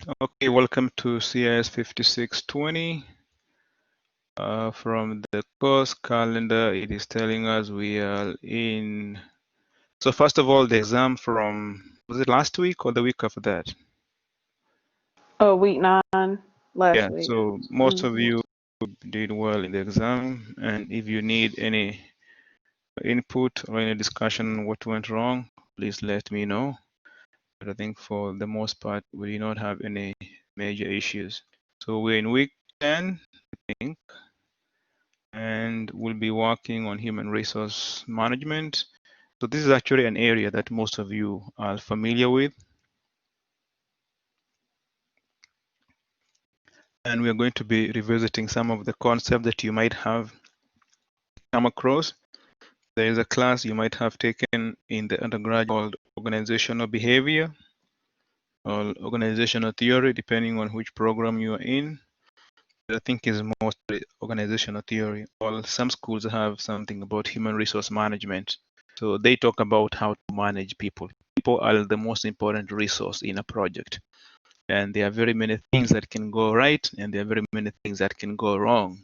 Okay, welcome to CIS 5620. From the course calendar, it is telling us we are in. So first of all, the exam from, was it last week or the week after that? Week 9 last Yeah, week. so most of you did well in the exam, and if you need any input or any discussion on what went wrong, please let me know. But I think for the most part, we did not have any major issues. So we're in week 10, I think, and we'll be working on human resource management. So this is actually an area that most of you are familiar with. And we're going to be revisiting some of the concepts that you might have come across. There is a class you might have taken in the undergrad called organizational behavior or organizational theory, depending on which program you are in. I think is mostly organizational theory. Or some schools have something about human resource management. So they talk about how to manage people. People are the most important resource in a project. And there are very many things that can go right, and there are very many things that can go wrong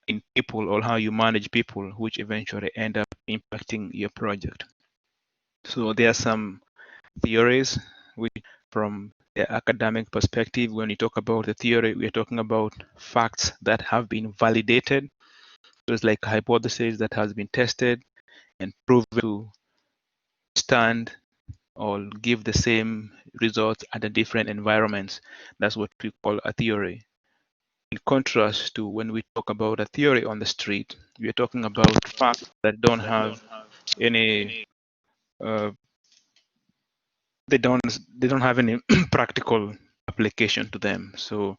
in people or how you manage people, which eventually end up impacting your project. So there are some theories which, from the academic perspective, when you talk about the theory, we're talking about facts that have been validated. So it's like a hypothesis that has been tested and proven to stand or give the same results under different environments. That's what we call a theory. In contrast to when we talk about a theory on the street, we are talking about facts that don't have any uh, they don't have any practical application to them. So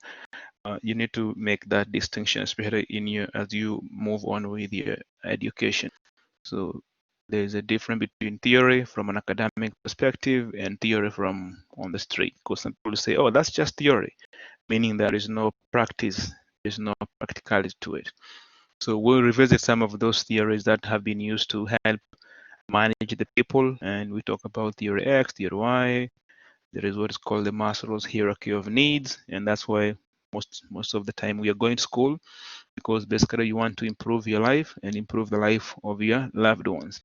you need to make that distinction, especially in your as you move on with your education. So there is a difference between theory from an academic perspective and theory from on the street. Because some people say, "Oh, that's just theory," meaning there is no practice, there's no practicality to it. So we'll revisit some of those theories that have been used to help manage the people, and we talk about theory X, theory Y. There is what is called the Maslow's hierarchy of needs, and that's why most of the time we are going to school, because basically you want to improve your life and improve the life of your loved ones.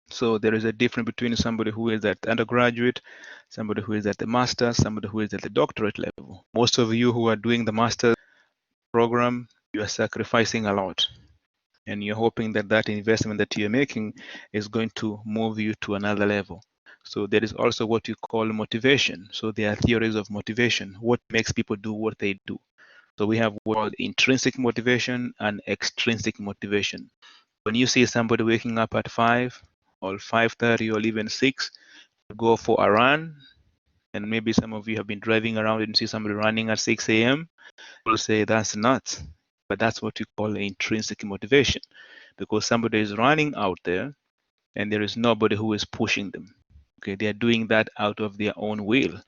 So there is a difference between somebody who is at undergraduate, somebody who is at the master, somebody who is at the doctorate level. Most of you who are doing the master program, you are sacrificing a lot, and you're hoping that that investment that you're making is going to move you to another level. So there is also what you call motivation. So there are theories of motivation. What makes people do what they do? So we have what intrinsic motivation and extrinsic motivation. When you see somebody waking up at 5 or 5:30 or even 6 to go for a run, and maybe some of you have been driving around and see somebody running at 6 a.m., will say that's nuts. But that's what we call intrinsic motivation, because somebody is running out there and there is nobody who is pushing them. Okay, they are doing that out of their own will.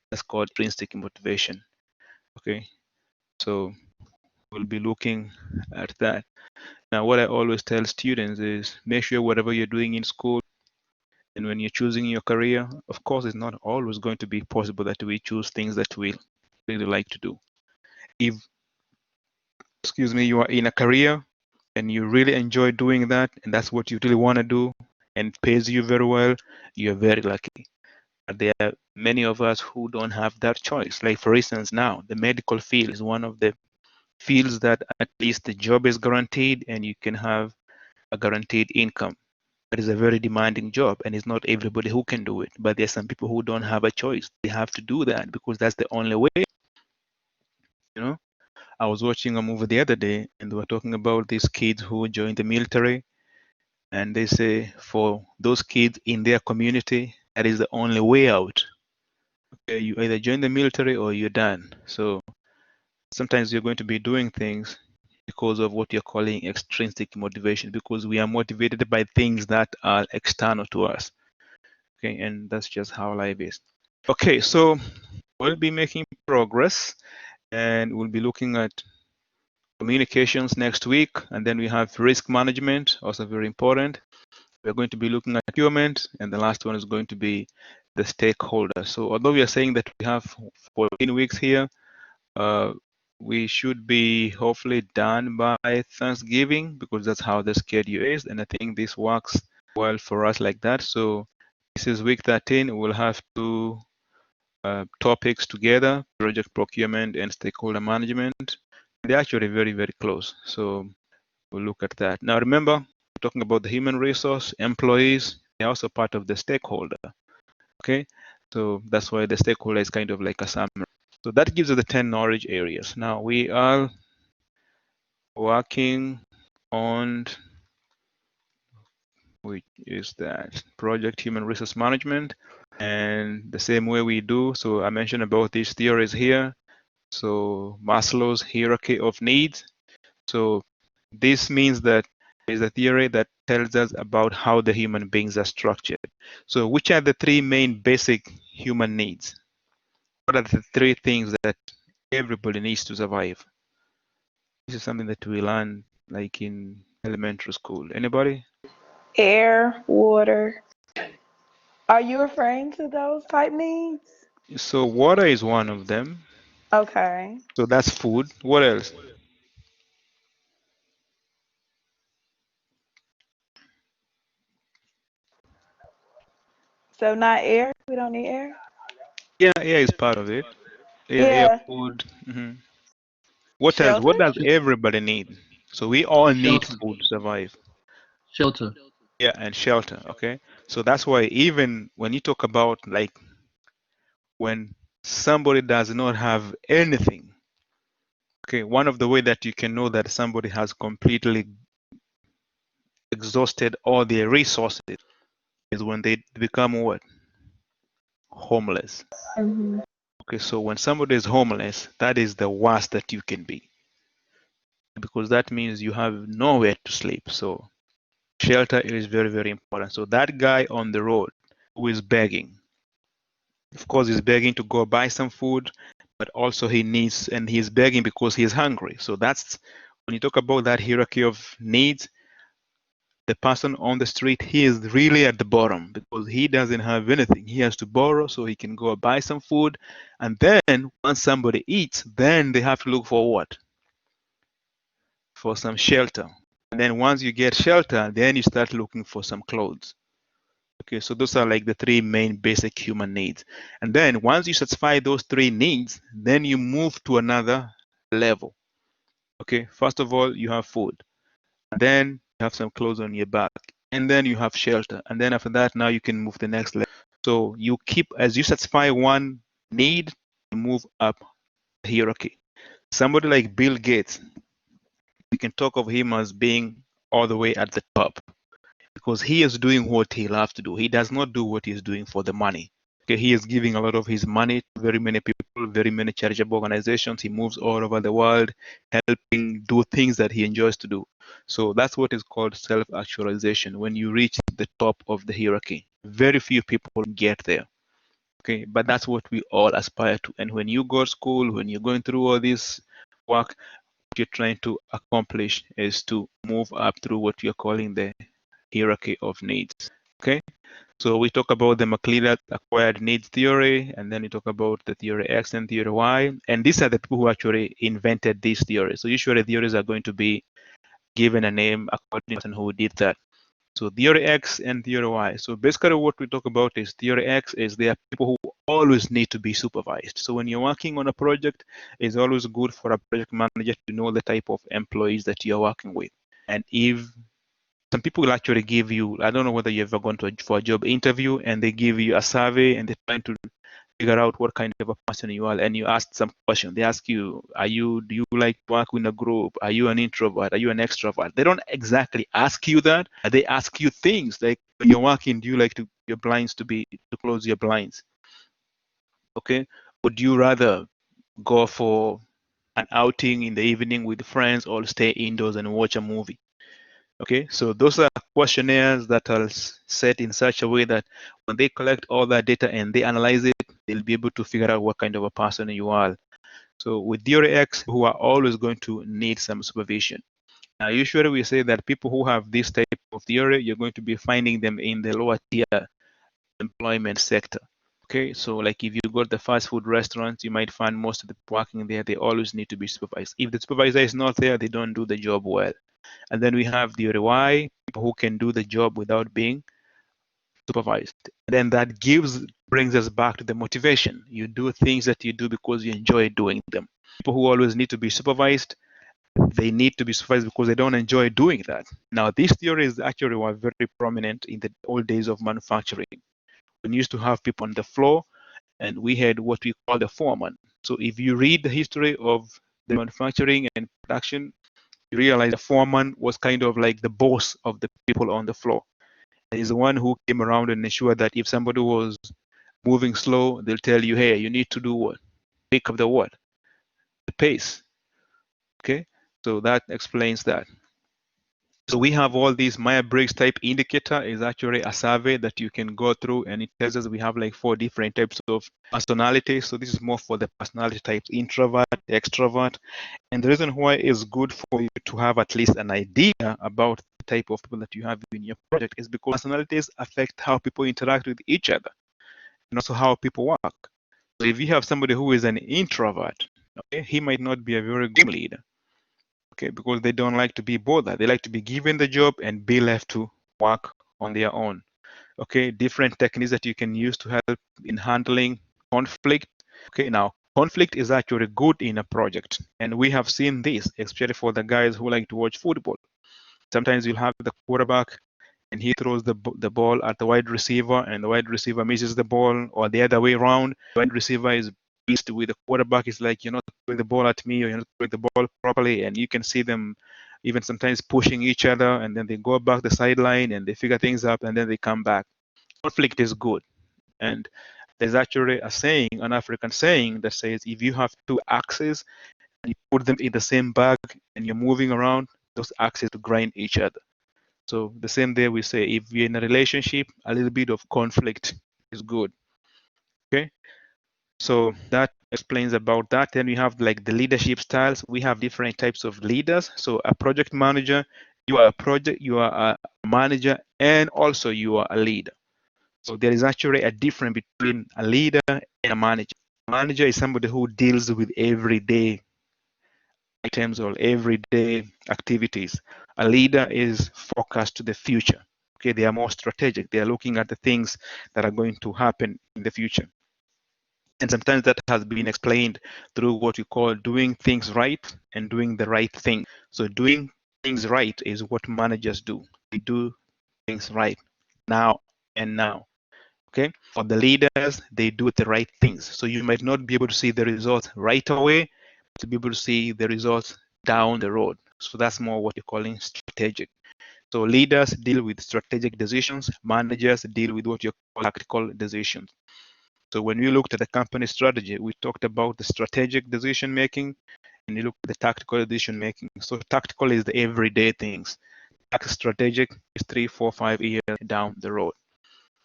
That's called intrinsic motivation. Okay, so we'll be looking at that. Now, what I always tell students is make sure whatever you're doing in school and when you're choosing your career, of course, it's not always going to be possible that we choose things that we really like to do. If, excuse me, you are in a career and you really enjoy doing that, and that's what you really want to do, and it pays you very well, you're very lucky. But there are many of us who don't have that choice. Like, for instance, now the medical field is one of the fields that at least the job is guaranteed and you can have a guaranteed income. It is a very demanding job, and it's not everybody who can do it. But there's some people who don't have a choice. They have to do that because that's the only way. You know, I was watching a movie the other day, and they were talking about these kids who joined the military, and they say for those kids in their community, that is the only way out. Okay, you either join the military or you're done. So sometimes you're going to be doing things because of what you're calling extrinsic motivation, because we are motivated by things that are external to us. Okay, and that's just how life is. Okay, so we'll be making progress, and we'll be looking at communications next week, and then we have risk management, also very important. We're going to be looking at procurement, and the last one is going to be the stakeholders. So although we are saying that we have 14 weeks here, we should be hopefully done by Thanksgiving, because that's how the schedule is. And I think this works well for us like that. So this is week 13. We'll have two topics together: project procurement and stakeholder management. They're actually very, very close. So we'll look at that. Now, remember, we're talking about the human resource, employees, they're also part of the stakeholder. Okay, so that's why the stakeholder is kind of like a summary. So that gives us the 10 knowledge areas. Now we are working on, which is that project human resource management, and the same way we do. So I mentioned about these theories here. So Maslow's hierarchy of needs. So this means that is a theory that tells us about how the human beings are structured. So which are the three main basic human needs? What are the three things that everybody needs to survive? This is something that we learn like in elementary school. Anybody? Air, water. Are you referring to those type needs? So water is one of them. Okay. So that's food. What else? So not air? We don't need air? Yeah, air is part of it. Air, Yeah. food. What else? What Shelter? does everybody need? So we all need Shelter. food to survive. Shelter. Yeah, and shelter. Okay. So that's why even when you talk about like when somebody does not have anything, okay, one of the way that you can know that somebody has completely exhausted all their resources is when they become what? Homeless. Hmm. Okay, so when somebody is homeless, that is the worst that you can be, because that means you have nowhere to sleep. So shelter is very, very important. So that guy on the road who is begging, of course, he's begging to go buy some food, but also he needs, and he's begging because he's hungry. So that's when you talk about that hierarchy of needs, the person on the street, he is really at the bottom because he doesn't have anything. He has to borrow so he can go buy some food. And then once somebody eats, then they have to look for what? For some shelter. And then once you get shelter, then you start looking for some clothes. Okay, so those are like the three main basic human needs. And then once you satisfy those three needs, then you move to another level. Okay, first of all, you have food. Then you have some clothes on your back. And then you have shelter. And then after that, now you can move to the next level. So you keep, as you satisfy one need, you move up the hierarchy. Somebody like Bill Gates, we can talk of him as being all the way at the top because he is doing what he loves to do. He does not do what he's doing for the money. Okay, he is giving a lot of his money to very many people, very many charitable organizations. He moves all over the world, helping do things that he enjoys to do. So that's what is called self-actualization. When you reach the top of the hierarchy, very few people get there. Okay, but that's what we all aspire to. And when you go to school, when you're going through all this work, what you're trying to accomplish is to move up through what you're calling the hierarchy of needs. Okay, so we talk about the McLeod acquired needs theory, and then we talk about the theory X and theory Y, and these are the people who actually invented these theories. So usually theories are going to be given a name according to the person who did that. So theory X and theory Y. So basically what we talk about is theory X is there are people who always need to be supervised. So when you're working on a project, it's always good for a project manager to know the type of employees that you're working with. And if some people will actually give you, I don't know whether you've ever gone for a job interview and they give you a survey and they're trying to figure out what kind of a person you are, and you ask some question. They ask you, do you like to work in a group? Are you an introvert? Are you an extrovert? They don't exactly ask you that. They ask you things like when you're working, do you like your blinds to close your blinds? Okay. Would you rather go for an outing in the evening with friends or stay indoors and watch a movie? Okay, so those are questionnaires that are set in such a way that when they collect all that data and they analyze it, they'll be able to figure out what kind of a person you are. So with theory X, who are always going to need some supervision. Now, usually we say that people who have this type of theory, you're going to be finding them in the lower tier employment sector. Okay, so like if you go to the fast food restaurants, you might find most of the people working there, they always need to be supervised. If the supervisor is not there, they don't do the job well. And then we have the RY, people who can do the job without being supervised. Then that brings us back to the motivation. You do things that you do because you enjoy doing them. People who always need to be supervised, they need to be supervised because they don't enjoy doing that. Now, these theories actually were very prominent in the old days of manufacturing. We used to have people on the floor, and we had what we call the foreman. So if you read the history of the manufacturing and production, you realize the foreman was kind of like the boss of the people on the floor. And he's the one who came around and ensured that if somebody was moving slow, they'll tell you, hey, you need to do what? Pick up the what? The pace. Okay? So that explains that. So we have all these Myers-Briggs type indicator is actually a survey that you can go through, and it tells us we have like 4 different types of personalities. So this is more for the personality types, introvert, extrovert. And the reason why it's good for you to have at least an idea about the type of people that you have in your project is because personalities affect how people interact with each other and also how people work. So if you have somebody who is an introvert, okay, he might not be a very good leader, okay, because they don't like to be bothered. They like to be given the job and be left to work on their own. Okay, different techniques that you can use to help in handling conflict. Okay, now conflict is actually good in a project, and we have seen this, especially for the guys who like to watch football. Sometimes you'll have the quarterback and he throws the ball at the wide receiver and the wide receiver misses the ball, or the other way around. The wide receiver is pissed with the quarterback. It's like, you're not throwing the ball at me, or you're not throwing the ball properly. And you can see them even sometimes pushing each other, and then they go back the sideline and they figure things out, and then they come back. Conflict is good. And there's actually a saying, an African saying, that says if you have two axes and you put them in the same bag and you're moving around, those axes grind each other. So the same day we say, if we're in a relationship, a little bit of conflict is good. Okay. So that explains about that. Then we have like the leadership styles. We have different types of leaders. So a project manager, you are a manager, and also you are a leader. So there is actually a difference between a leader and a manager. A manager is somebody who deals with everyday items or everyday activities. A leader is focused to the future. Okay, they are more strategic. They are looking at the things that are going to happen in the future. And sometimes that has been explained through what we call doing things right and doing the right thing. So doing things right is what managers do. They do things right now and now. Okay, for the leaders, they do the right things. So you might not be able to see the results right away, to be able to see the results down the road. So that's more what you're calling strategic. So leaders deal with strategic decisions, managers deal with what you call tactical decisions. So when we looked at the company strategy, we talked about the strategic decision making, and you look at the tactical decision making. So tactical is the everyday things. Strategic is 3, 4, 5 years down the road.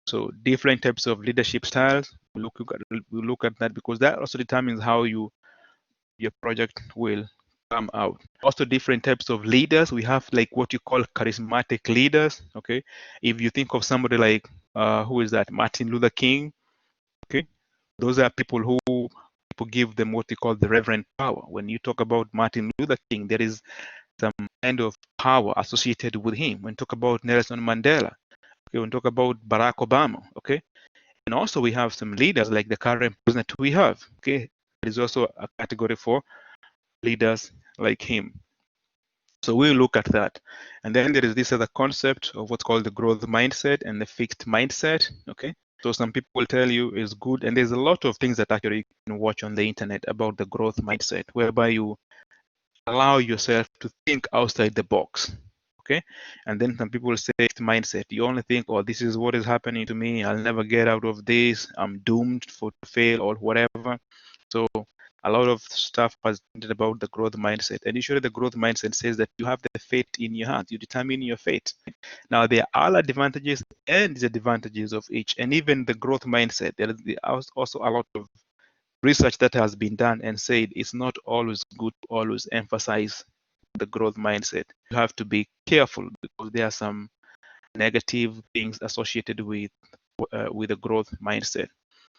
So different types of leadership styles. We look at that because that also determines how your project will come out. Also different types of leaders. We have like what you call charismatic leaders. Okay, if you think of somebody like who is that? Martin Luther King. Okay, those are people who people give them what they call the reverend power. When you talk about Martin Luther King, there is some kind of power associated with him. When you talk about Nelson Mandela, okay, when you talk about Barack Obama, okay, and also we have some leaders like the current president we have. Okay, there is also a category for leaders like him. So we'll look at that. And then there is this other concept of what's called the growth mindset and the fixed mindset. Okay. So some people will tell you is good, and there's a lot of things that actually you can watch on the internet about the growth mindset, whereby you allow yourself to think outside the box. Okay. And then some people say mindset. You only think, oh, this is what is happening to me. I'll never get out of this. I'm doomed to fail or whatever. So a lot of stuff was about the growth mindset. And usually the growth mindset says that you have the fate in your hands. You determine your fate. Now there are advantages and disadvantages of each. And even the growth mindset, there is also a lot of research that has been done and said it's not always good to always emphasize the growth mindset. You have to be careful because there are some negative things associated with the growth mindset.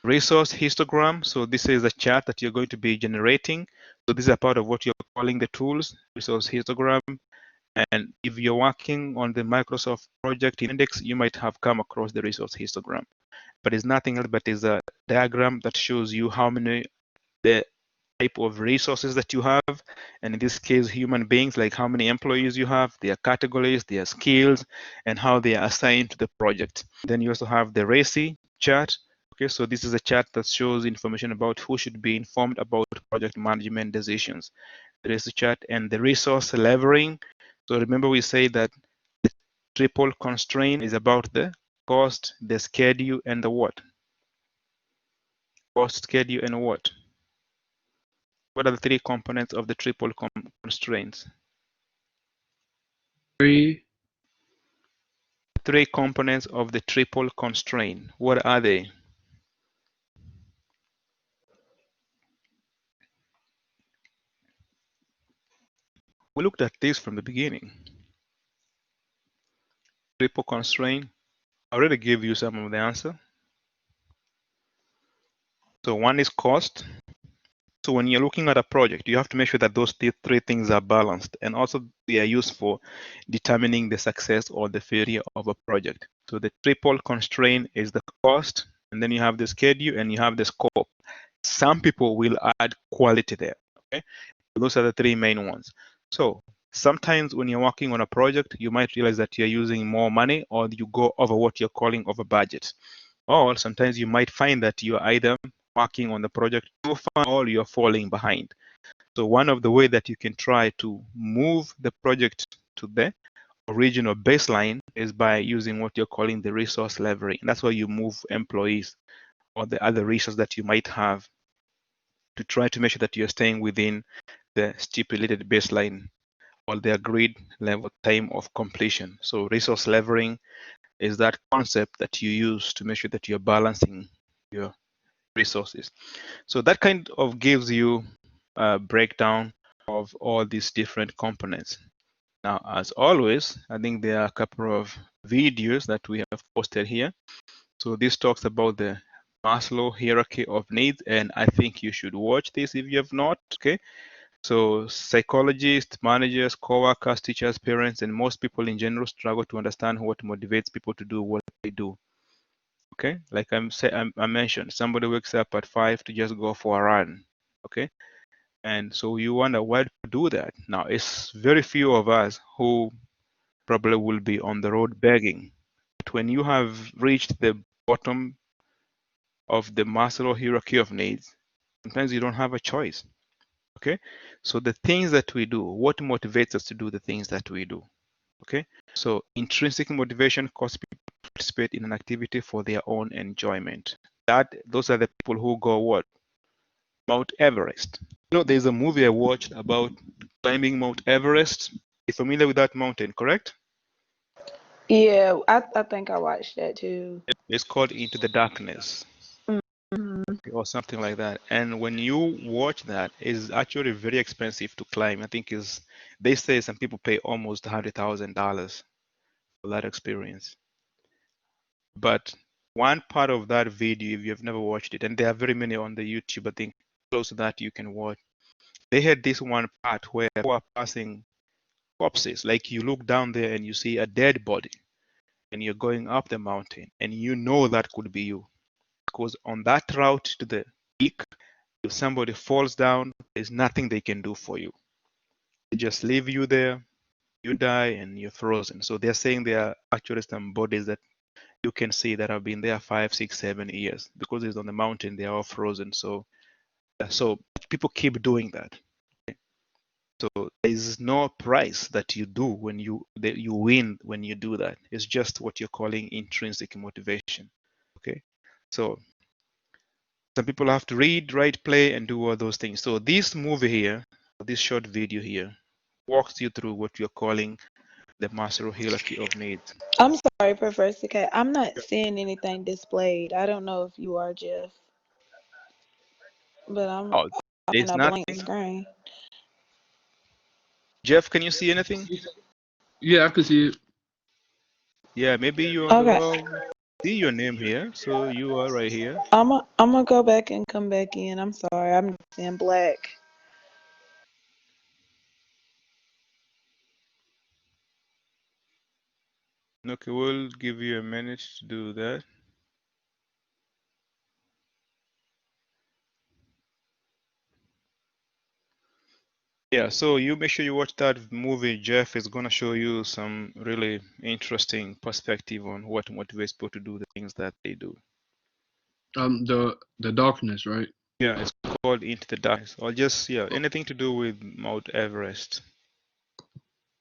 Resource histogram. So this is a chart that you're going to be generating. So this is a part of what you're calling the tools, resource histogram. And if you're working on the Microsoft project index, you might have come across the resource histogram. But it's nothing else but is a diagram that shows you how many the type of resources that you have, and in this case human beings, like how many employees you have, their categories, their skills, and how they are assigned to the project. Then you also have the RACI chart. Okay, so this is a chart that shows information about who should be informed about project management decisions. The RACI chart and the resource leveling. So remember we say that the triple constraint is about the cost, the schedule, and the what? Cost, schedule, and what? What are the three components of the triple constraints? Three. Three components of the triple constraint. What are they? We looked at this from the beginning. Triple constraint. I already gave you some of the answer. So one is cost. So when you're looking at a project, you have to make sure that those three things are balanced, and also they are used for determining the success or the failure of a project. So the triple constraint is the cost, and then you have the schedule and you have the scope. Some people will add quality there. Okay, those are the three main ones. So sometimes when you're working on a project, you might realize that you're using more money, or you go over what you're calling over budget. Or sometimes you might find that you're either working on the project too far or you're falling behind. So one of the way that you can try to move the project to the original baseline is by using what you're calling the resource leveraging. That's why you move employees or the other resources that you might have to try to make sure that you're staying within the stipulated baseline or the agreed level time of completion. So resource leveraging is that concept that you use to make sure that you're balancing your resources. So that kind of gives you a breakdown of all these different components. Now, as always, I think there are a couple of videos that we have posted here. So this talks about the Maslow hierarchy of needs, and I think you should watch this if you have not. Okay. So psychologists, managers, co-workers, teachers, parents, and most people in general struggle to understand what motivates people to do what they do. Okay, like I mentioned, somebody wakes up at 5 to just go for a run. Okay, and so you wonder why to do that. Now, it's very few of us who probably will be on the road begging. But when you have reached the bottom of the Maslow hierarchy of needs, sometimes you don't have a choice. Okay, so the things that we do, what motivates us to do the things that we do? Okay, so intrinsic motivation causes people to participate in an activity for their own enjoyment. Those are the people who go what? Mount Everest. You know, there's a movie I watched about climbing Mount Everest. You're familiar with that mountain, correct? Yeah, I think I watched that too. It's called Into the Darkness Hmm. or something like that. And when you watch that, it's actually very expensive to climb. I think is they say some people pay almost $100,000 for that experience. But one part of that video, if you've never watched it, and there are very many on the YouTube, I think close to that you can watch. They had this one part where people are passing corpses, like you look down there and you see a dead body, and you're going up the mountain, and you know that could be you, because on that route to the peak, if somebody falls down, there's nothing they can do for you. They just leave you there, you die, and you're frozen. So they're saying there are actually some bodies that you can see that have been there 5, 6, 7 years because it's on the mountain. They are all frozen. So people keep doing that. Okay? So there is no price that you do when you win when you do that. It's just what you're calling intrinsic motivation. Okay, so some people have to read, write, play, and do all those things. So this movie here, this short video here, walks you through what you're calling the Maslow hierarchy of needs. I'm sorry, Professor K. I'm not seeing anything displayed. I don't know if you are, Jeff, but I'm Oh, in there's a blank nothing. screen. Jeff, can you see anything? Yeah, I could see it. Yeah, maybe you're on the Okay. wrong. see your name here, so you are right here. I'm gonna go back and come back in. I'm sorry, I'm in black. Okay, we'll give you a minute to do that. Yeah, so you make sure you watch that movie. Jeff is gonna show you some really interesting perspective on what motivates people to do the things that they do. The darkness, right? Yeah, it's called Into the Darkness, or just anything to do with Mount Everest.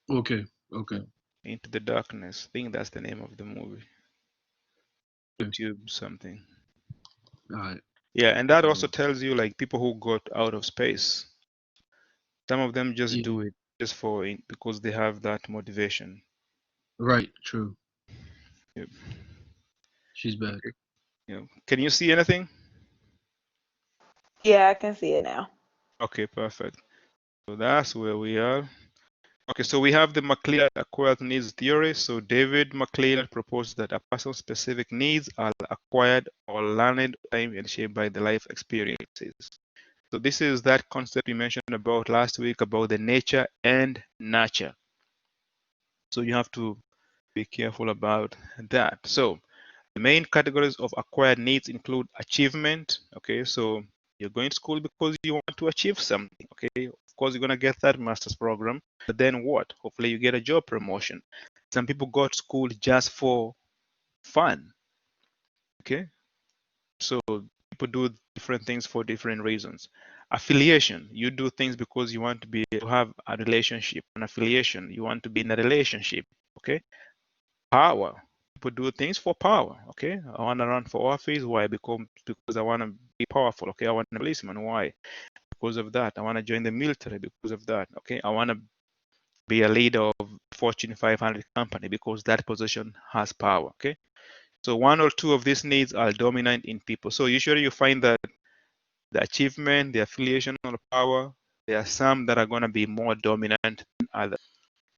Okay, okay. Into the Darkness. I think that's the name of the movie. Okay. YouTube something. All right. Yeah, and that also tells you like people who got out of space. Some of them just do Yeah. it just because they have that motivation. Right. True. Yep. She's back. Okay. Yeah. Can you see anything? Yeah, I can see it now. Okay, perfect. So that's where we are. Okay, so we have the McLeod acquired needs theory. So David McLeod proposed that a person's specific needs are acquired or learned over time and shaped by the life experiences. So this is that concept we mentioned about last week about the nature and nurture. So you have to be careful about that. So the main categories of acquired needs include achievement. Okay, so you're going to school because you want to achieve something. Okay, of course, you're going to get that master's program, but then what? Hopefully, you get a job promotion. Some people go to school just for fun. Okay, so people do different things for different reasons. Affiliation, you do things because you want to have a relationship. An affiliation, you want to be in a relationship. Okay, power. People do things for power. Okay, I want to run for office. Why? Because I want to be powerful. Okay, I want to be a policeman. Why? Because of that. I want to join the military because of that. Okay, I want to be a leader of Fortune 500 company because that position has power. Okay, so one or two of these needs are dominant in people. So usually you find that the achievement, the affiliation, or power, there are some that are going to be more dominant than others.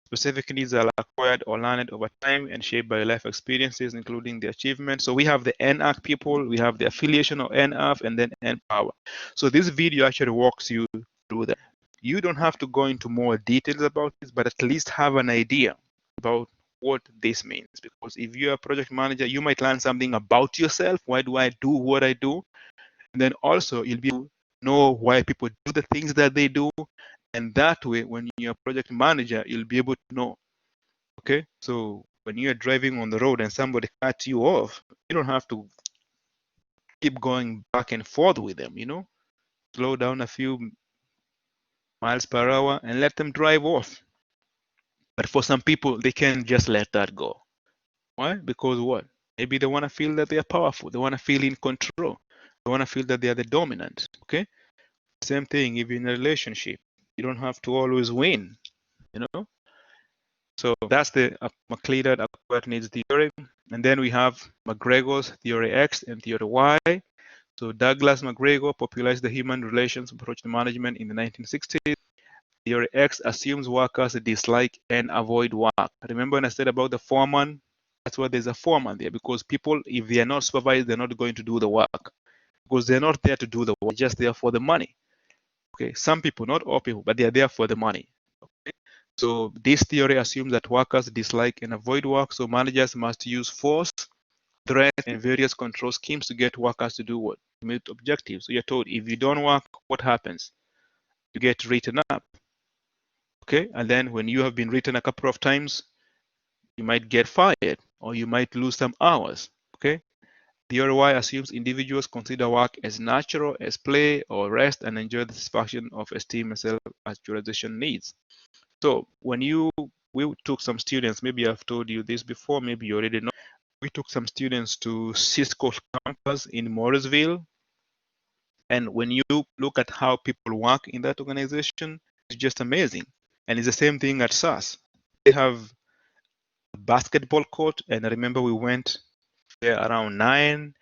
Specific needs are acquired or learned over time and shaped by life experiences, including the achievement. So we have the NAC people, we have the affiliation of NF, and then N power. So this video actually walks you through that. You don't have to go into more details about this, but at least have an idea about what this means. Because if you're a project manager, you might learn something about yourself. Why do I do what I do? And then also you'll be able to know why people do the things that they do. And that way, when you're a project manager, you'll be able to know. Okay, so when you're driving on the road and somebody cuts you off, you don't have to keep going back and forth with them, slow down a few miles per hour and let them drive off. But for some people, they can't just let that go. Why? Because what? Maybe they want to feel that they are powerful. They want to feel in control. They want to feel that they are the dominant. Okay. Same thing if you're in a relationship. You don't have to always win, you know? So that's the McLeod acquired needs theory. And then we have McGregor's theory X and theory Y. So Douglas McGregor popularized the human relations approach to management in the 1960s. Theory X assumes workers dislike and avoid work. Remember when I said about the foreman? That's why there's a foreman there, because people, if they are not supervised, they're not going to do the work because they're not there to do the work, just there for the money. Okay, some people, not all people, but they are there for the money. Okay, so this theory assumes that workers dislike and avoid work, so managers must use force, threat, and various control schemes to get workers to do what? To meet objectives. So you're told if you don't work, what happens? You get written up. Okay, and then when you have been written a couple of times, you might get fired or you might lose some hours. Okay, the ROI assumes individuals consider work as natural as play or rest and enjoy the satisfaction of esteem and self-actualization needs. So when we took some students, maybe I've told you this before, maybe you already know, we took some students to Cisco campus in Morrisville. And when you look at how people work in that organization, it's just amazing. And it's the same thing at SAS. They have a basketball court, and I remember we went there around 9,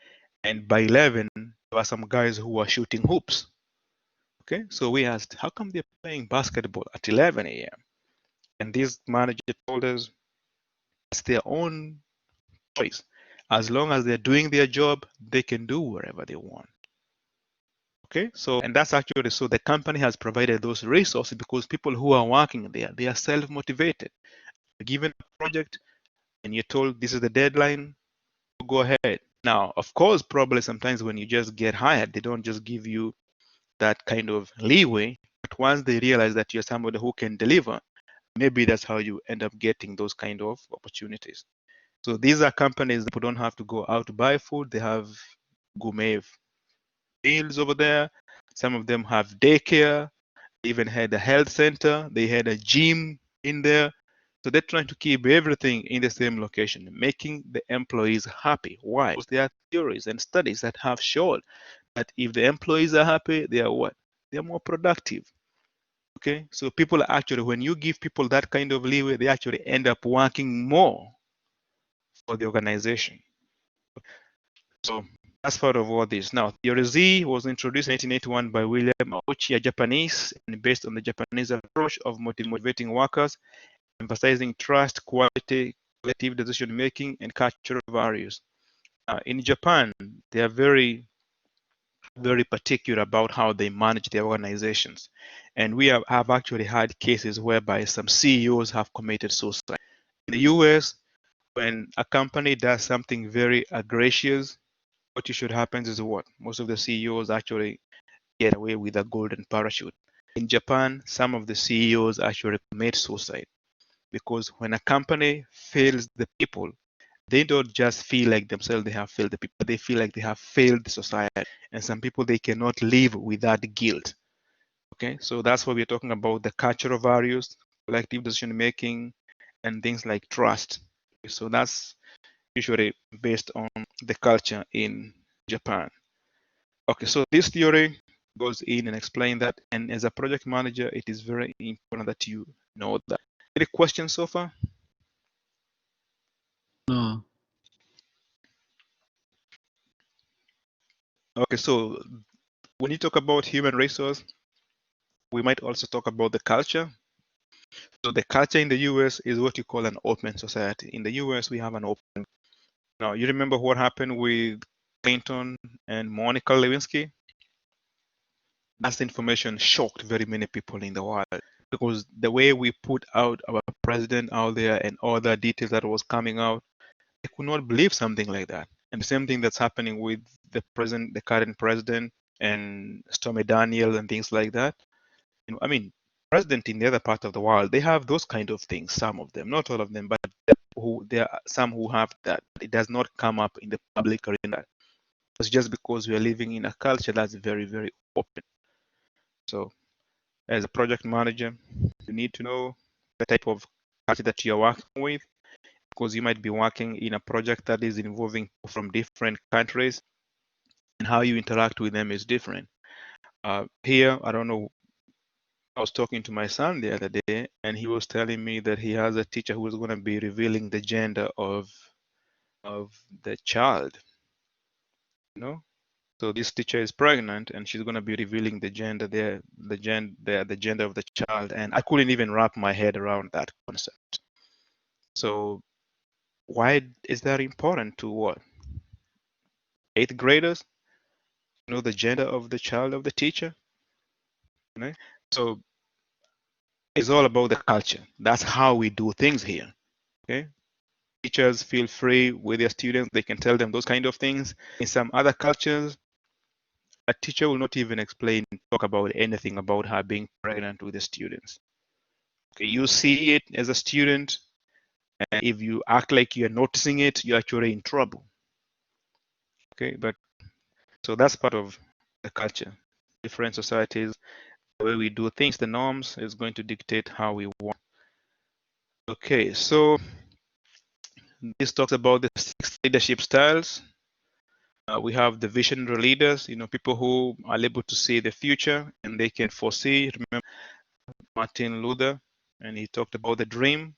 and by 11, there were some guys who were shooting hoops. Okay, so we asked, how come they're playing basketball at 11 a.m.? And this manager told us it's their own choice. As long as they're doing their job, they can do wherever they want. Okay, so and that's actually so the company has provided those resources because people who are working there, they are self-motivated. Given a project and you're told this is the deadline, go ahead. Now, of course, probably sometimes when you just get hired, they don't just give you that kind of leeway. But once they realize that you're somebody who can deliver, maybe that's how you end up getting those kind of opportunities. So these are companies that people don't have to go out to buy food. They have gourmet meals over there. Some of them have daycare. They even had a health center. They had a gym in there. So they're trying to keep everything in the same location, making the employees happy. Why? Because there are theories and studies that have shown that if the employees are happy, they are what? They are more productive. Okay, so people actually, when you give people that kind of leeway, they actually end up working more for the organization. So that's part of all this. Now, Theory Z was introduced in 1981 by William Auchi, a Japanese, and based on the Japanese approach of motivating workers, emphasizing trust, quality, collective decision making, and cultural values. In Japan, they are very, very particular about how they manage their organizations. And we have actually had cases whereby some CEOs have committed suicide. In the US, when a company does something very egregious, what usually happens is what? Most of the CEOs actually get away with a golden parachute. In Japan, some of the CEOs actually commit suicide because when a company fails the people, they don't just feel like themselves they have failed the people, they feel like they have failed the society. And some people they cannot live with that guilt. Okay, so that's why we're talking about the cultural values, collective decision making, and things like trust. So that's usually based on the culture in Japan. Okay, so this theory goes in and explain that. And as a project manager, it is very important that you know that. Any questions so far? No. Okay, so when you talk about human resource, we might also talk about the culture. So the culture in the US is what you call an open society. In the US, we have an open. Now, you remember what happened with Clinton and Monica Lewinsky? That information shocked very many people in the world because the way we put out our president out there and all the details that was coming out, they could not believe something like that. And the same thing that's happening with the current president and Stormy Daniels and things like that. I mean, president in the other part of the world, they have those kind of things. Some of them, not all of them, but there are some who have that. It does not come up in the public arena. It's just because we are living in a culture that's very, very open. So, as a project manager, you need to know the type of culture that you're working with, because you might be working in a project that is involving people from different countries, and how you interact with them is different. Here, I don't know, I was talking to my son the other day, and he was telling me that he has a teacher who is going to be revealing the gender of the child. You know, so this teacher is pregnant, and she's going to be revealing the gender there, the gender of the child, and I couldn't even wrap my head around that concept. So why is that important to what? Eighth graders know the gender of the child of the teacher? Right? So it's all about the culture. That's how we do things here. Okay. Teachers feel free with their students. They can tell them those kind of things. In some other cultures, a teacher will not even talk about anything about her being pregnant with the students. Okay, you see it as a student, and if you act like you're noticing it, you're actually in trouble. Okay, but so that's part of the culture. Different societies, the way we do things, the norms is going to dictate how we want. Okay, so this talks about the 6 leadership styles. We have the visionary leaders, people who are able to see the future and they can foresee. Remember Martin Luther, and he talked about the dream.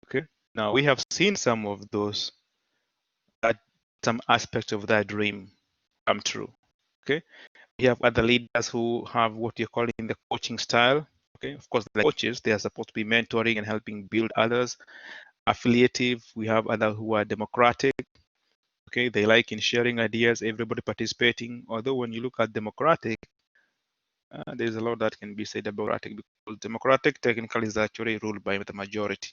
Okay, now we have seen some of those, some aspects of that dream come true. Okay, we have other leaders who have what you're calling the coaching style. Okay, of course, like coaches, they are supposed to be mentoring and helping build others. Affiliative, we have others who are democratic. Okay, they like in sharing ideas, everybody participating. Although when you look at democratic, there's a lot that can be said about democratic, because democratic technically is actually ruled by the majority.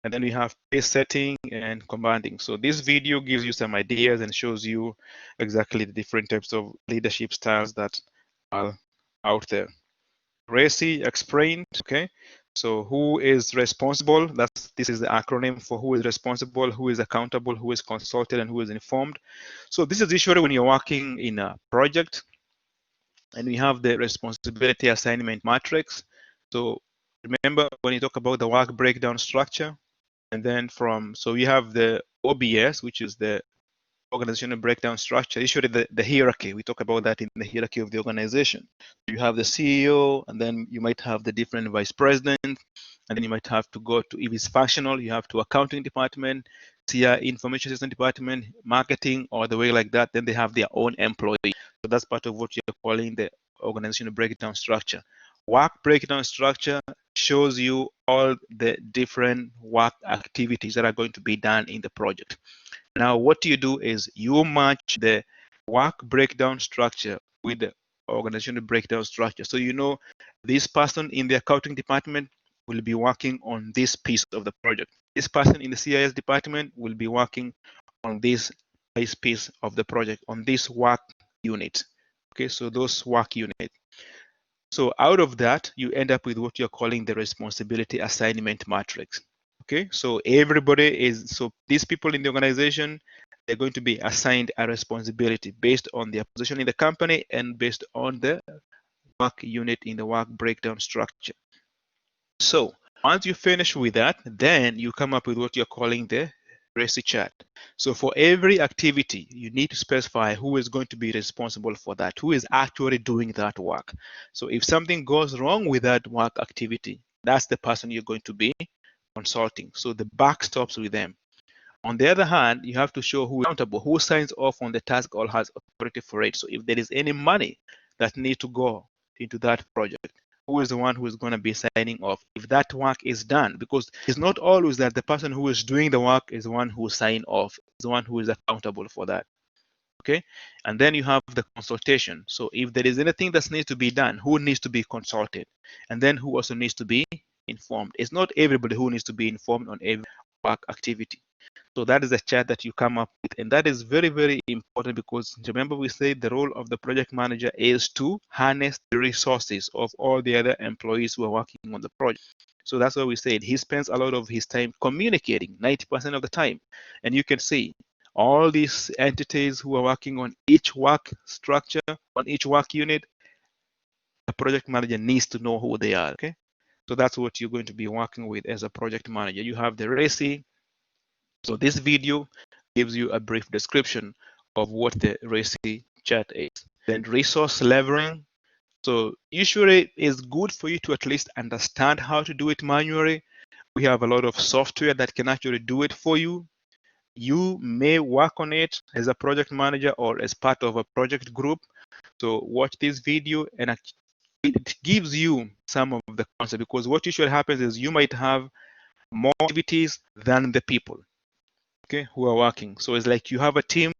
And then we have pace setting and commanding. So this video gives you some ideas and shows you exactly the different types of leadership styles that are out there. RACI explained, okay? So who is responsible? This is the acronym for who is responsible, who is accountable, who is consulted, and who is informed. So this is usually when you're working in a project, and we have the responsibility assignment matrix. So remember when you talk about the work breakdown structure, and then so we have the OBS, which is the organizational breakdown structure, usually the hierarchy. We talk about that in the hierarchy of the organization. You have the CEO, and then you might have the different vice president, and then you might have to go to, if it's functional, you have to accounting department, CI information system department, marketing, or the way like that. Then they have their own employee. So that's part of what you're calling the organizational breakdown structure. Work breakdown structure shows you all the different work activities that are going to be done in the project. Now, what you do is you match the work breakdown structure with the organizational breakdown structure. So you know this person in the accounting department will be working on this piece of the project. This person in the CIS department will be working on this piece of the project, on this work unit. Okay, so those work units. So out of that, you end up with what you're calling the responsibility assignment matrix. Okay, so so these people in the organization, they're going to be assigned a responsibility based on their position in the company and based on the work unit in the work breakdown structure. So once you finish with that, then you come up with what you're calling the RACI chart. So for every activity, you need to specify who is going to be responsible for that, who is actually doing that work. So if something goes wrong with that work activity, that's the person you're going to be consulting. So the buck stops with them. On the other hand, you have to show who is accountable, who signs off on the task or has authority for it. So if there is any money that needs to go into that project, who is the one who is going to be signing off if that work is done? Because it's not always that the person who is doing the work is the one who signs off, is the one who is accountable for that. Okay, and then you have the consultation. So if there is anything that needs to be done, who needs to be consulted, and then who also needs to be informed. It's not everybody who needs to be informed on every work activity. So that is a chart that you come up with, and that is very, very important, because remember we said the role of the project manager is to harness the resources of all the other employees who are working on the project. So that's why we said he spends a lot of his time communicating, 90% of the time. And you can see all these entities who are working on each work structure, on each work unit, the project manager needs to know who they are. Okay, so that's what you're going to be working with as a project manager. You have the RACI. So this video gives you a brief description of what the RACI chart is. Then resource leveling. So usually it's good for you to at least understand how to do it manually. We have a lot of software that can actually do it for you. You may work on it as a project manager or as part of a project group. So watch this video, and it gives you some of the concept, because what usually happens is you might have more activities than the people, okay, who are working. So it's like you have a team,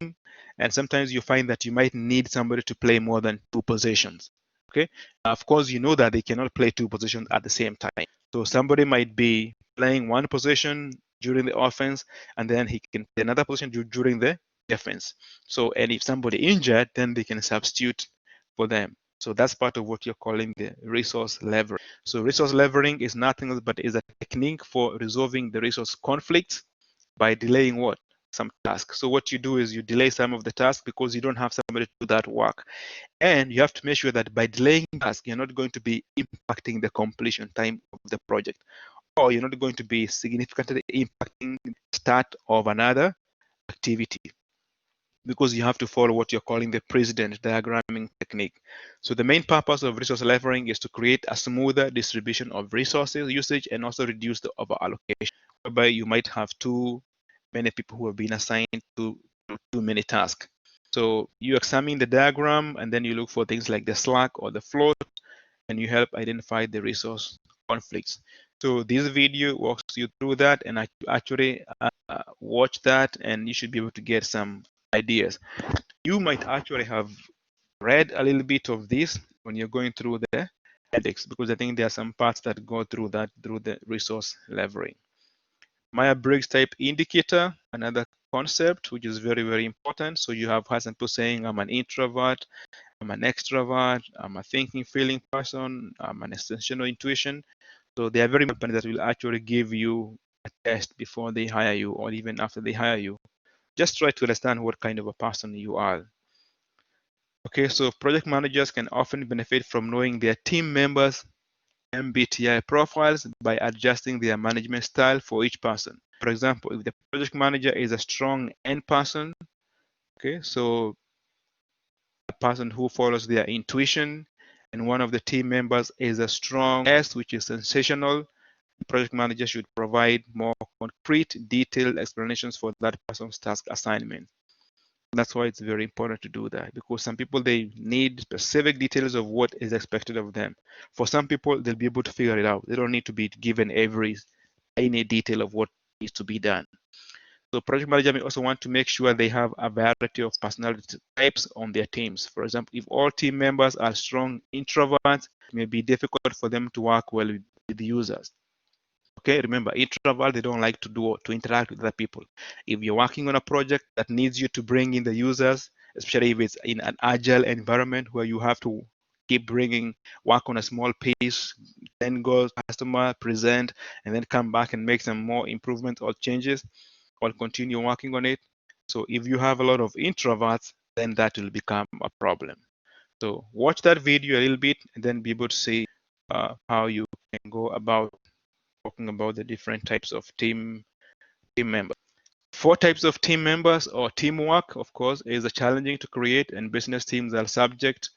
and sometimes you find that you might need somebody to play more than two positions. Okay, of course, you know that they cannot play two positions at the same time. So somebody might be playing one position during the offense, and then he can play another position during the defense. So, and if somebody injured, then they can substitute for them. So that's part of what you're calling the resource leverage. So resource leveraging is nothing else but is a technique for resolving the resource conflicts by delaying what? Some tasks. So what you do is you delay some of the tasks because you don't have somebody to do that work. And you have to make sure that by delaying tasks, you're not going to be impacting the completion time of the project, or you're not going to be significantly impacting the start of another activity, because you have to follow what you're calling the precedent diagramming technique. So the main purpose of resource leveling is to create a smoother distribution of resources usage and also reduce the over allocation, whereby you might have too many people who have been assigned to too many tasks. So you examine the diagram, and then you look for things like the slack or the float, and you help identify the resource conflicts. So this video walks you through that, and I actually watch that, and you should be able to get some ideas. You might actually have read a little bit of this when you're going through the ethics, because I think there are some parts that go through that through the resource leveraging. Myers-Briggs type indicator, another concept which is very, very important. So you have had some people saying, I'm an introvert, I'm an extrovert, I'm a thinking, feeling person, I'm an extensional intuition. So they are very companies that will actually give you a test before they hire you or even after they hire you. Just try to understand what kind of a person you are. Okay, so project managers can often benefit from knowing their team members' MBTI profiles by adjusting their management style for each person. For example, if the project manager is a strong N person, okay, so a person who follows their intuition, and one of the team members is a strong S, which is sensational, the project manager should provide more concrete, detailed explanations for that person's task assignment. That's why it's very important to do that, because some people, they need specific details of what is expected of them. For some people, they'll be able to figure it out. They don't need to be given every any detail of what needs to be done. So project manager may also want to make sure they have a variety of personality types on their teams. For example, if all team members are strong introverts, it may be difficult for them to work well with the users. Okay, remember, introvert, they don't like to interact with other people. If you're working on a project that needs you to bring in the users, especially if it's in an agile environment where you have to keep bringing work on a small piece, then go customer, present, and then come back and make some more improvements or changes, or continue working on it. So if you have a lot of introverts, then that will become a problem. So watch that video a little bit and then be able to see how you can go about talking about the different types of team members. 4 types of team members or teamwork, of course, is challenging to create, and business teams are subject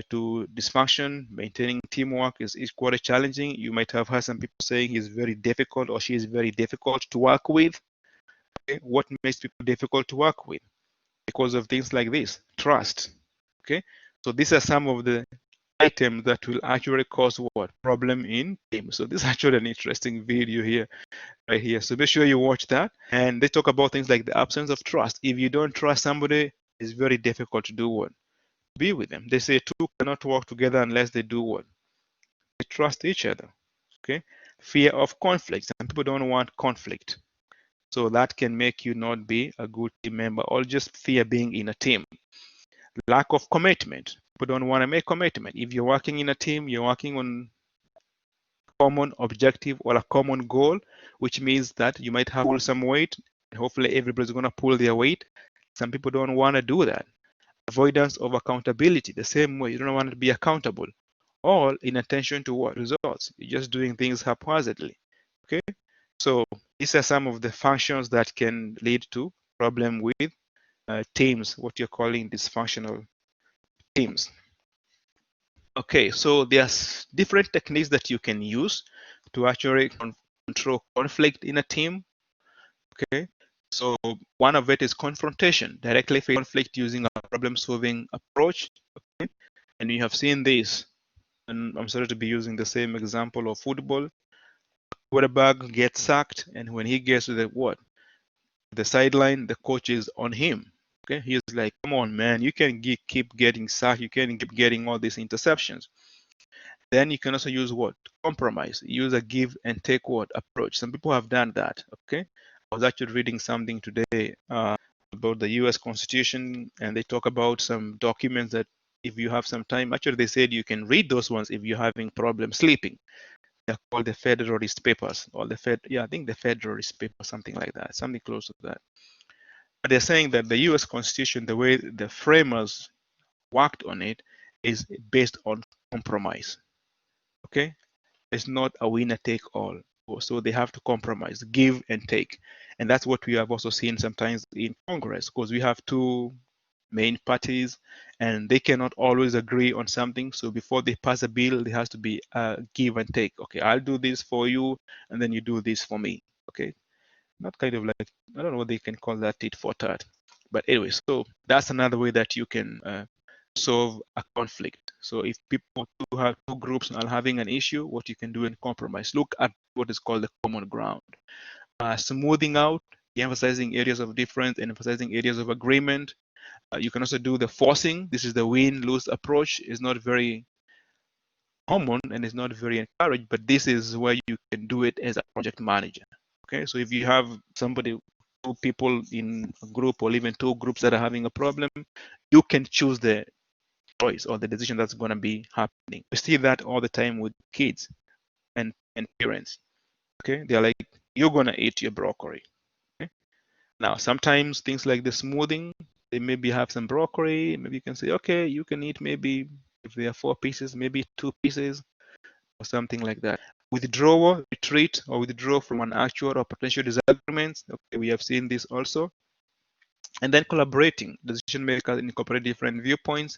to dysfunction. Maintaining teamwork is quite challenging. You might have heard some people saying he's very difficult or she is very difficult to work with. Okay? What makes people difficult to work with? Because of things like this, trust. Okay, so these are some of the items that will actually cause what problem in teams. So this is actually an interesting video here, right here. So make sure you watch that. And they talk about things like the absence of trust. If you don't trust somebody, it's very difficult to do what? Be with them. They say two cannot work together unless they do what? They trust each other. Okay. Fear of conflict. Some people don't want conflict. So that can make you not be a good team member or just fear being in a team. Lack of commitment. People don't want to make commitment. If you're working in a team, you're working on common objective or a common goal, which means that you might have to pull some weight. And hopefully everybody's going to pull their weight. Some people don't want to do that. Avoidance of accountability, the same way. You don't want to be accountable. All in attention to what? Results. You're just doing things haphazardly. Okay? So these are some of the functions that can lead to problem with teams, what you're calling dysfunctional teams. Okay, so there's different techniques that you can use to actually control conflict in a team. Okay, so one of it is confrontation, directly face conflict using a problem-solving approach. Okay, and we have seen this, and I'm sorry to be using the same example of football. Quarterback gets sacked, and when he gets to the sideline, the coach is on him. Okay, he's like, "Come on, man, you can keep getting sacked. You can keep getting all these interceptions." Then you can also use what? Compromise. Use a give and take what approach. Some people have done that. Okay. I was actually reading something today about the US Constitution, and they talk about some documents that if you have some time, actually they said you can read those ones if you're having problems sleeping. They're called the Federalist Papers, or I think the Federalist Papers, something like that, something close to that. But they're saying that the US Constitution, the way the framers worked on it, is based on compromise. Okay, it's not a winner take all. So they have to compromise, give and take. And that's what we have also seen sometimes in Congress, because we have two main parties and they cannot always agree on something. So before they pass a bill, there has to be a give and take. Okay, I'll do this for you, and then you do this for me. Okay, not kind of like, I don't know what they can call that, tit for tat. But anyway, so that's another way that you can solve a conflict. So if people have two groups are having an issue, what you can do in compromise. Look at what is called the common ground. Smoothing out, emphasizing areas of difference and emphasizing areas of agreement. You can also do the forcing. This is the win-lose approach. It's not very common and it's not very encouraged, but this is where you can do it as a project manager. Okay, so if you have somebody, two people in a group or even two groups that are having a problem, you can choose the choice or the decision that's going to be happening. We see that all the time with kids and parents. Okay, they're like, you're going to eat your broccoli. Okay? Now, sometimes things like the smoothing, they maybe have some broccoli. Maybe you can say, okay, you can eat maybe if there are 4 pieces, maybe 2 pieces or something like that. Withdrawal, retreat, or withdraw from an actual or potential disagreement. Okay, we have seen this also. And then collaborating, decision makers incorporate different viewpoints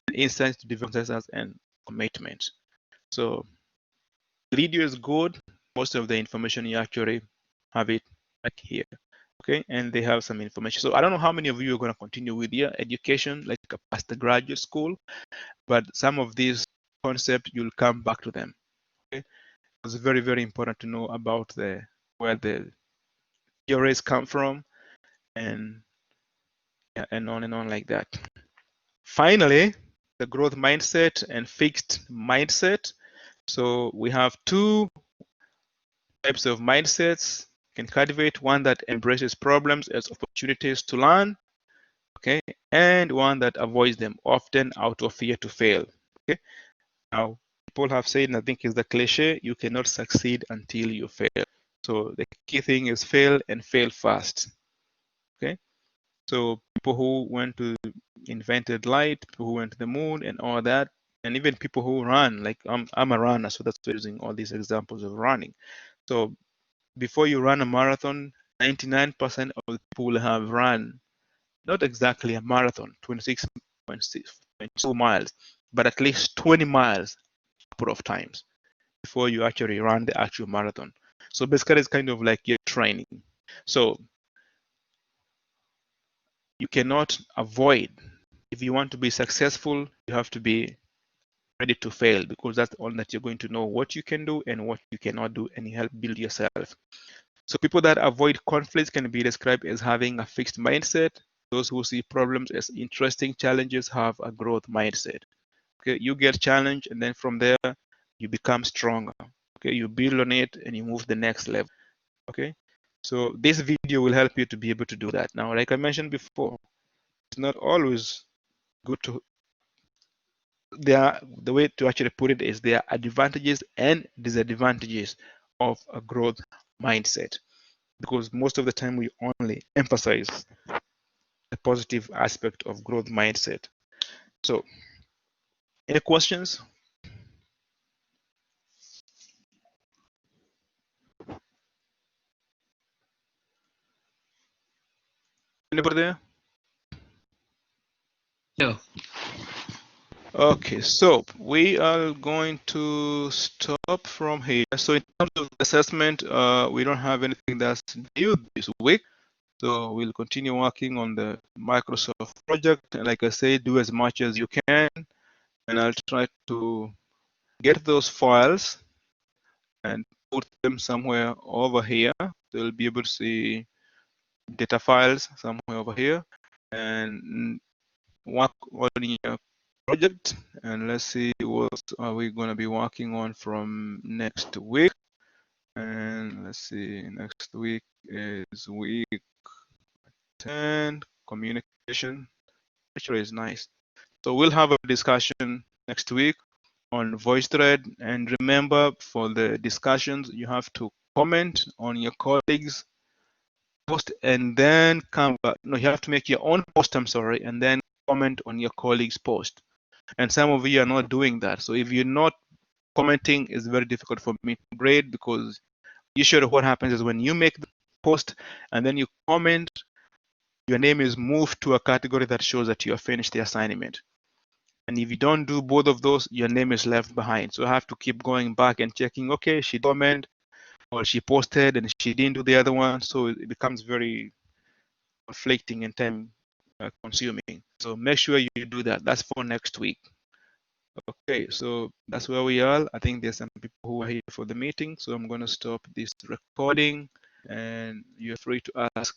and insights to develop consensus and commitment. So the video is good. Most of the information you actually have it right here. Okay, and they have some information. So I don't know how many of you are going to continue with your education, like past the graduate school, but some of these concepts you'll come back to them. Okay, it's very, very important to know about where the theories come from, and yeah, and on like that. Finally, the growth mindset and fixed mindset. So we have two types of mindsets can cultivate: one that embraces problems as opportunities to learn, okay, and one that avoids them, often out of fear to fail. Okay. Now, people have said, and I think is the cliche, you cannot succeed until you fail. So the key thing is fail and fail fast. Okay. So people who went to invented light, people who went to the moon and all that, and even people who run, like I'm a runner, so that's why I'm using all these examples of running. So before you run a marathon, 99% of the people will have run not exactly a marathon, 26.2 miles, but at least 20 miles a couple of times before you actually run the actual marathon. So basically, it's kind of like your training. So you cannot avoid, if you want to be successful, you have to be ready to fail, because that's all that you're going to know what you can do and what you cannot do, and you help build yourself. So people that avoid conflicts can be described as having a fixed mindset. Those who see problems as interesting challenges have a growth mindset. Okay, you get challenged, and then from there you become stronger. Okay, you build on it and you move to the next level. Okay, so this video will help you to be able to do that. Now, like I mentioned before, it's not always good to. The way to actually put it is there are advantages and disadvantages of a growth mindset, because most of the time we only emphasize the positive aspect of growth mindset. So, any questions? Anybody there? Yeah. Okay, so we are going to stop from here. So in terms of assessment, we don't have anything that's due this week. So we'll continue working on the Microsoft project. And like I said, do as much as you can. And I'll try to get those files and put them somewhere over here. They'll be able to see data files somewhere over here and work on your project. And let's see what are we going to be working on from next week. And let's see, next week is week 10, communication. Actually, is nice. So we'll have a discussion next week on VoiceThread. And remember, for the discussions, you have to comment on your colleagues' post and then come back. No, you have to make your own post, I'm sorry, and then comment on your colleague's post. And some of you are not doing that. So if you're not commenting, it's very difficult for me to grade, because usually what happens is when you make the post and then you comment, your name is moved to a category that shows that you have finished the assignment. And if you don't do both of those, your name is left behind. So I have to keep going back and checking, okay, she commented or she posted and she didn't do the other one. So it becomes very conflicting and time consuming. So make sure you do that. That's for next week. Okay, so that's where we are. I think there's some people who are here for the meeting, so I'm going to stop this recording and you're free to ask